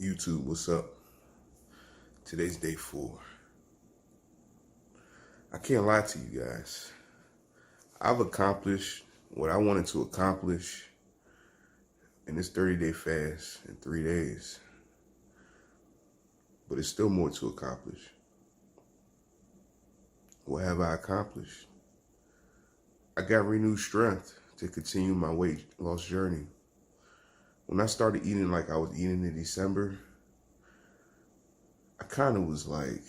YouTube, what's up? Today's day 4. I can't lie to you guys. I've accomplished what I wanted to accomplish in this 30-day fast in 3 days. But it's still more to accomplish. What have I accomplished? I got renewed strength to continue my weight loss journey. When I started eating like I was eating in December, I kind of was like,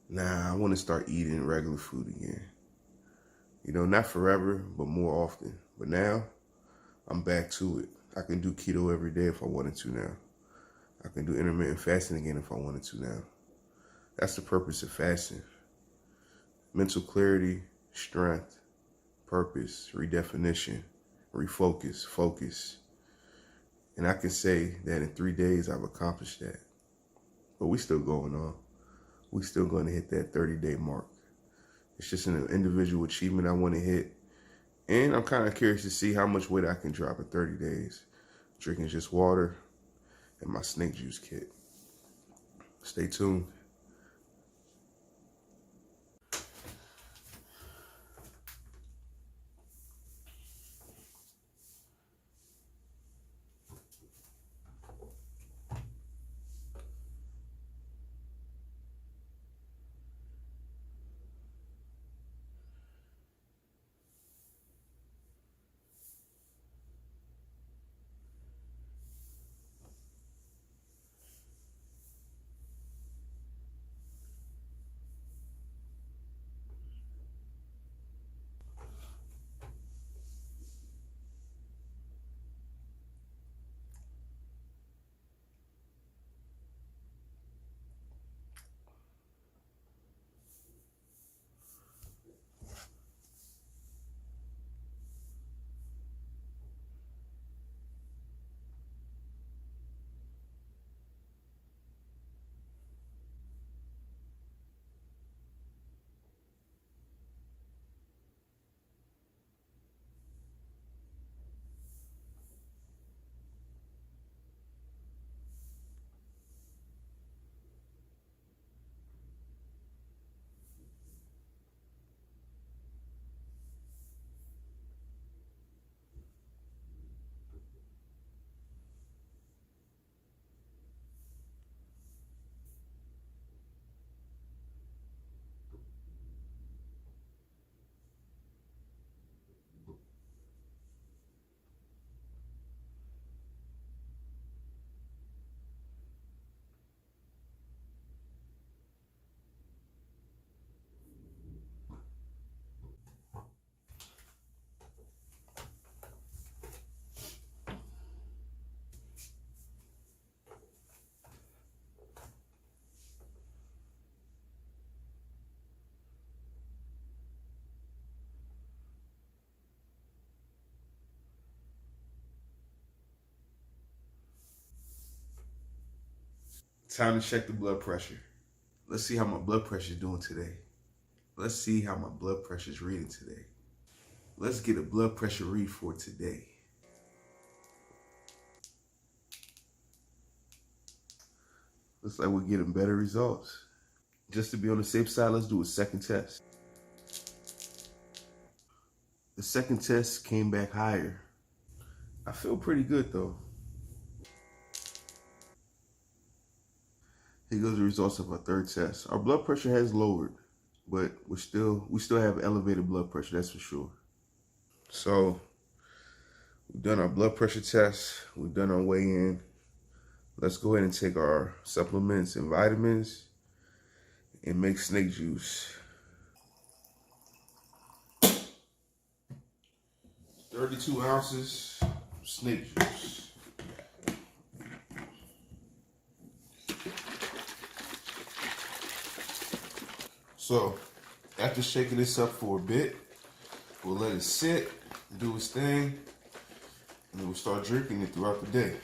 nah, I want to start eating regular food again. You know, not forever, but more often. But now, I'm back to it. I can do keto every day if I wanted to now. I can do intermittent fasting again if I wanted to now. That's the purpose of fasting. Mental clarity, strength, purpose, redefinition, refocus, focus. And I can say that in 3 days, I've accomplished that. But we still going on. We still going to hit that 30-day mark. It's just an individual achievement I want to hit. And I'm kind of curious to see how much weight I can drop in 30 days. Drinking just water and my snake juice kit. Stay tuned. Time to check the blood pressure. Let's see how my blood pressure is doing today. Let's see how my blood pressure is reading today. Let's get a blood pressure read for today. Looks like we're getting better results. Just to be on the safe side, let's do a second test. The second test came back higher. I feel pretty good though. Here goes the results of our third test. Our blood pressure has lowered, but we still have elevated blood pressure, that's for sure. So we've done our blood pressure test, we've done our weigh-in. Let's go ahead and take our supplements and vitamins and make snake juice. 32 ounces snake juice. So, after shaking this up for a bit, we'll let it sit, do its thing, and then we'll start drinking it throughout the day.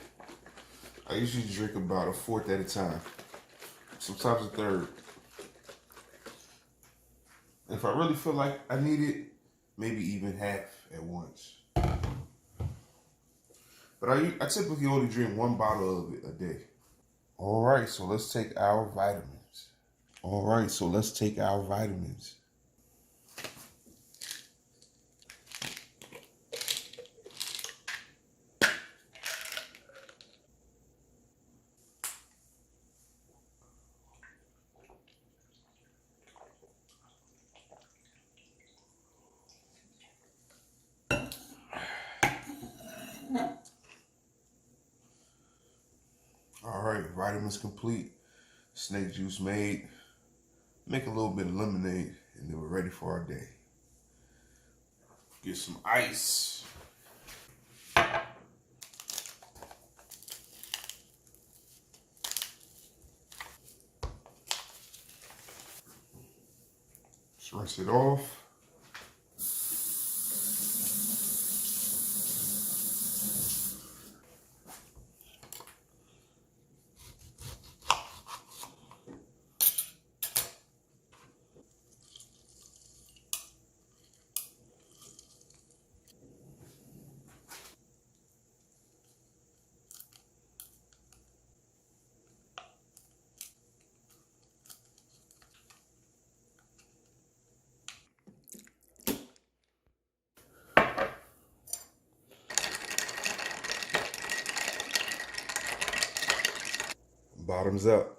I usually drink about a fourth at a time, sometimes a third. If I really feel like I need it, maybe even half at once. But I typically only drink 1 bottle of it a day All right, so let's take our vitamins. All right, so let's take our vitamins. All right, vitamins complete. Snake juice made. Make a little bit of lemonade, and then we're ready for our day. Get some ice. Just rinse it off. Bottoms up.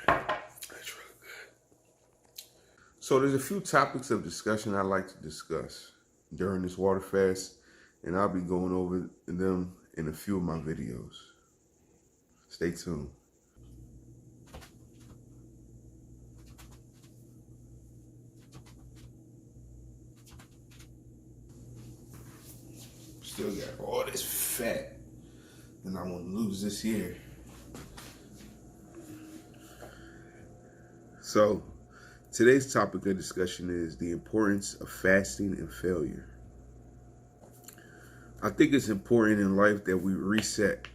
That's really good. So there's a few topics of discussion I like to discuss during this water fast, and I'll be going over them in a few of my videos. Stay tuned. Still got all this fat, and I want to lose this here. So today's topic of discussion is the importance of fasting and failure. I think it's important in life that we reset.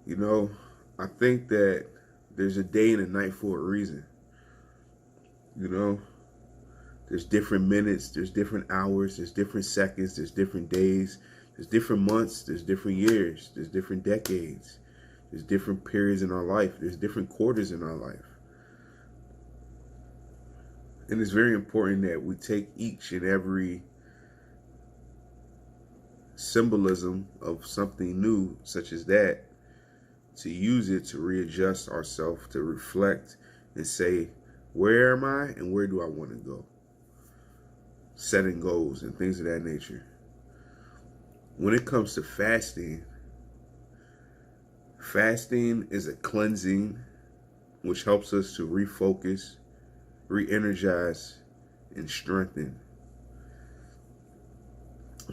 You know, I think that there's a day and a night for a reason. You know, there's different minutes, there's different hours, there's different seconds, there's different days, there's different months, there's different years, there's different decades, there's different periods in our life, there's different quarters in our life. And it's very important that we take each and every symbolism of something new, such as that, to use it to readjust ourselves, to reflect and say, where am I and where do I want to go? Setting goals and things of that nature. When it comes to fasting, fasting is a cleansing which helps us to refocus, re-energize, and strengthen.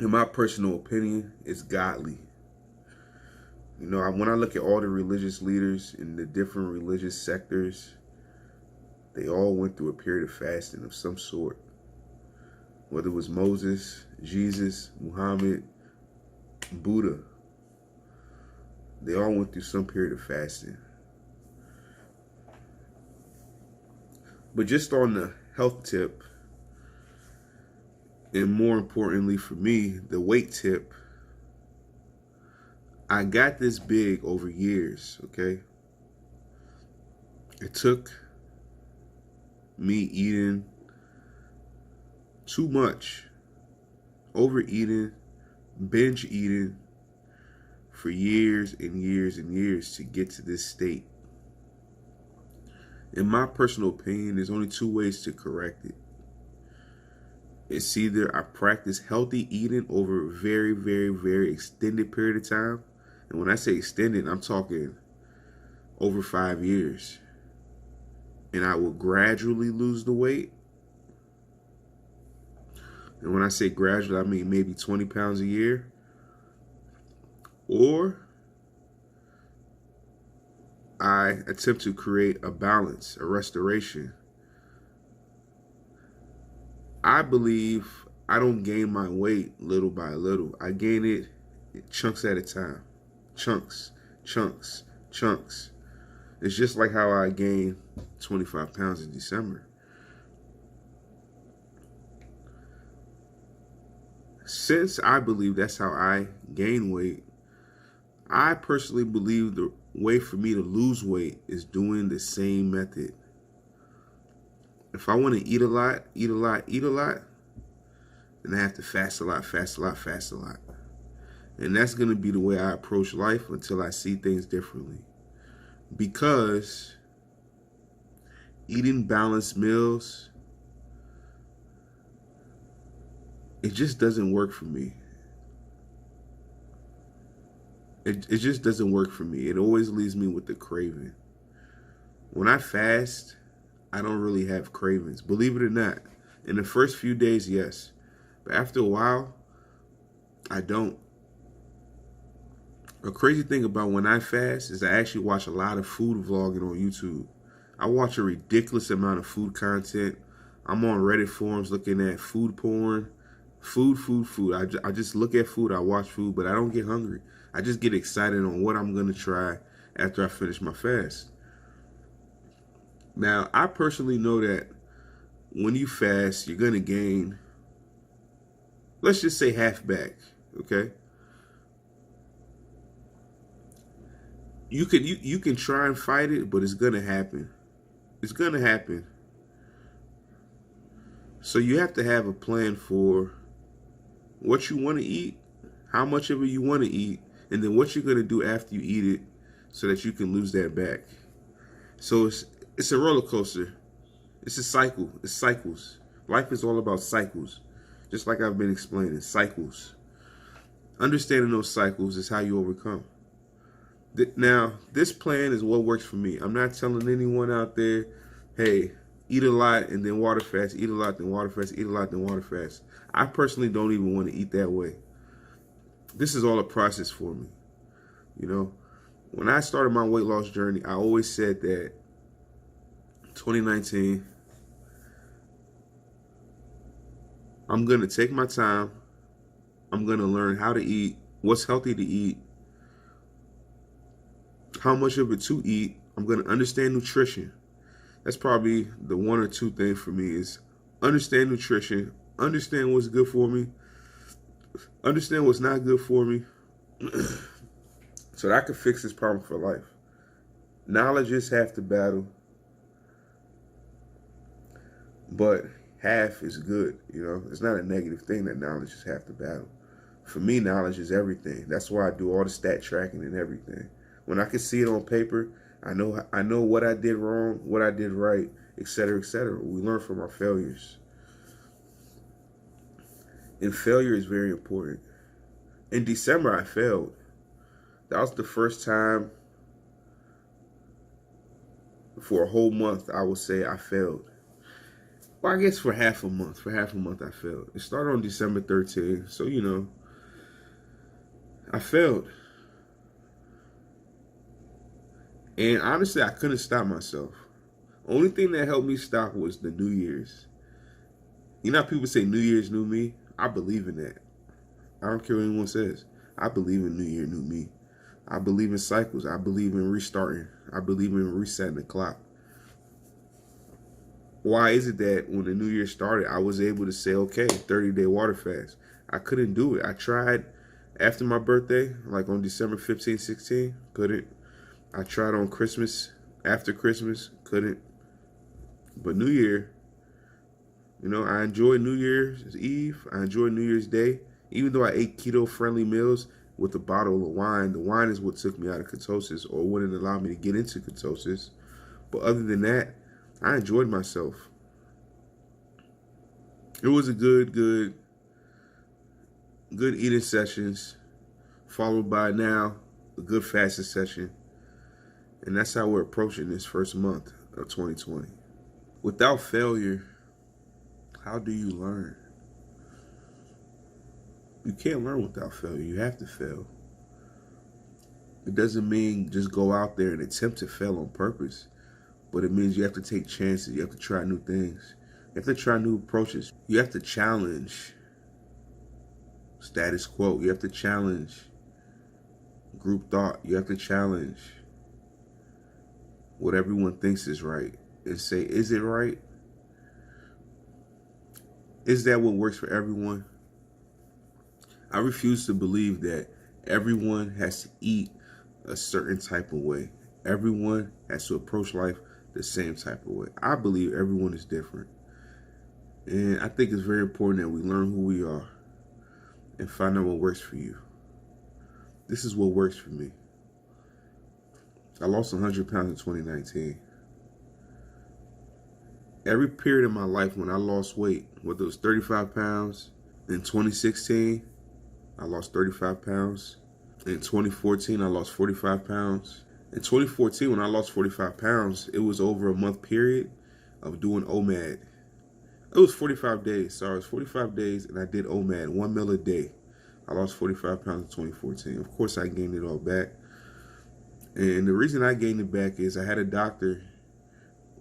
In my personal opinion, it's godly. You know, when I look at all the religious leaders in the different religious sectors, they all went through a period of fasting of some sort. Whether it was Moses, Jesus, Muhammad, Buddha, they all went through some period of fasting. But just on the health tip, and more importantly for me, the weight tip, I got this big over years, okay? It took me eating too much, overeating, binge eating for years and years and years to get to this state. In my personal opinion, there's only two ways to correct it. It's either I practice healthy eating over a very, very, very extended period of time. And when I say extended, I'm talking over 5 years. And I will gradually lose the weight. And when I say gradually, I mean maybe 20 pounds a year. Or I attempt to create a balance, a restoration. I believe I don't gain my weight little by little. I gain it chunks at a time. Chunks, chunks, chunks. It's just like how I gained 25 pounds in December. since I believe that's how I gain weight, I personally believe the way for me to lose weight is doing the same method. If I want to eat a lot, eat a lot, eat a lot, then I have to fast a lot, fast a lot, fast a lot. And that's going to be the way I approach life until I see things differently. Because eating balanced meals, it just doesn't work for me. It just doesn't work for me. It always leaves me with the craving. When I fast, I don't really have cravings. Believe it or not. In the first few days, yes. But after a while, I don't. A crazy thing about when I fast is I actually watch a lot of food vlogging on YouTube. I watch a ridiculous amount of food content. I'm on Reddit forums looking at food porn. Food. I just look at food, I watch food, but I don't get hungry. I just get excited on what I'm going to try after I finish my fast. Now, I personally know that when you fast, you're going to gain, let's just say half back, okay? You can try and fight it, but it's going to happen. It's going to happen. So you have to have a plan for what you want to eat, how much of it you want to eat, and then what you're going to do after you eat it so that you can lose that back. So it's a roller coaster. It's a cycle. It's cycles. Life is all about cycles. Just like I've been explaining, cycles. Understanding those cycles is how you overcome. Now, this plan is what works for me. I'm not telling anyone out there, hey, eat a lot and then water fast, eat a lot, then water fast, eat a lot, then water fast. I personally don't even want to eat that way. This is all a process for me. You know, when I started my weight loss journey, I always said that 2019, I'm going to take my time. I'm going to learn how to eat, what's healthy to eat, how much of it to eat. I'm going to understand nutrition. That's probably the one or two thing for me is understand nutrition, understand what's good for me, understand what's not good for me, so that I can fix this problem for life. Knowledge is half the battle, but half is good. You know, it's not a negative thing that knowledge is half the battle. For me, knowledge is everything. That's why I do all the stat tracking and everything. When I can see it on paper, I know what I did wrong, what I did right, etc., etc. We learn from our failures. And failure is very important. In December, I failed. That was the first time for a whole month, I would say I failed. Well, I guess for half a month. For half a month, I failed. It started on December 13th. So, you know, I failed. And honestly, I couldn't stop myself. Only thing that helped me stop was the New Year's. You know how people say New Year's, new me? I believe in that. I don't care what anyone says. I believe in New Year, new me. I believe in cycles. I believe in restarting. I believe in resetting the clock. Why is it that when the New Year started, I was able to say, okay, 30-day water fast? I couldn't do it. I tried after my birthday, like on December 15, 16, couldn't. I tried on Christmas, after Christmas, couldn't. But New Year, you know, I enjoyed New Year's Eve. I enjoyed New Year's Day. Even though I ate keto-friendly meals with a bottle of wine, the wine is what took me out of ketosis or wouldn't allow me to get into ketosis. But other than that, I enjoyed myself. It was a good eating sessions, followed by now a good fasting session. And that's how we're approaching this first month of 2020. Without failure, how do you learn? You can't learn without failure. You have to fail. It doesn't mean just go out there and attempt to fail on purpose, but it means you have to take chances. You have to try new things. You have to try new approaches. You have to challenge status quo. You have to challenge group thought. You have to challenge what everyone thinks is right and say, is it right? Is that what works for everyone? I refuse to believe that everyone has to eat a certain type of way. Everyone has to approach life the same type of way. I believe everyone is different. And I think it's very important that we learn who we are and find out what works for you. This is what works for me. I lost 100 pounds in 2019. Every period of my life when I lost weight, whether it was 35 pounds in 2016, I lost 35 pounds. In 2014, I lost 45 pounds. In 2014, when I lost 45 pounds, it was over a month period of doing OMAD. It was 45 days. Sorry, it was 45 days, and I did OMAD, 1 meal a day. I lost 45 pounds in 2014. Of course, I gained it all back. And the reason I gained it back is I had a doctor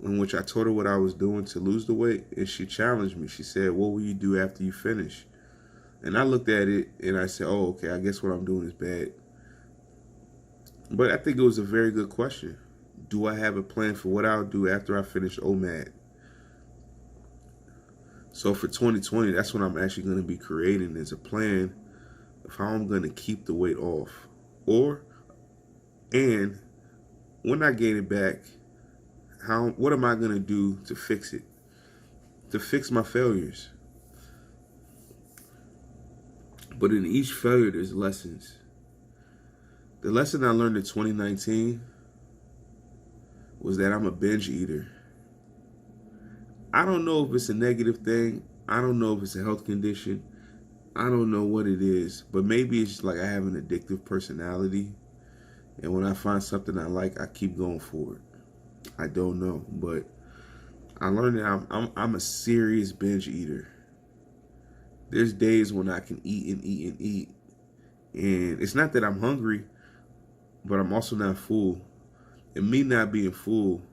in which I told her what I was doing to lose the weight, and she challenged me. She said, "What will you do after you finish?" And I looked at it, and I said, "Oh, okay, I guess what I'm doing is bad." But I think it was a very good question. Do I have a plan for what I'll do after I finish OMAD? So for 2020, that's what I'm actually going to be creating, is a plan of how I'm going to keep the weight off. And when I gain it back, what am I going to do to fix it? To fix my failures. But in each failure, there's lessons. The lesson I learned in 2019 was that I'm a binge eater. I don't know if it's a negative thing. I don't know if it's a health condition. I don't know what it is, but maybe it's just like I have an addictive personality. And when I find something I like, I keep going for it. I don't know, but I learned that I'm a serious binge eater. There's days when I can eat and eat and eat. And it's not that I'm hungry, but I'm also not full. And me not being full,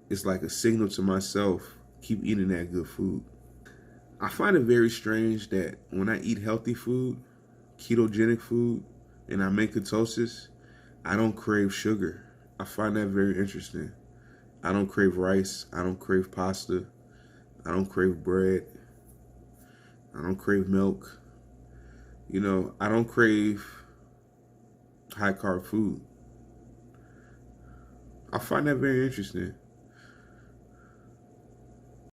it's like a signal to myself, keep eating that good food. I find it very strange that when I eat healthy food, ketogenic food, and I'm in ketosis, I don't crave sugar. I find that very interesting. I don't crave rice. I don't crave pasta. I don't crave bread. I don't crave milk. You know, I don't crave high carb food. I find that very interesting.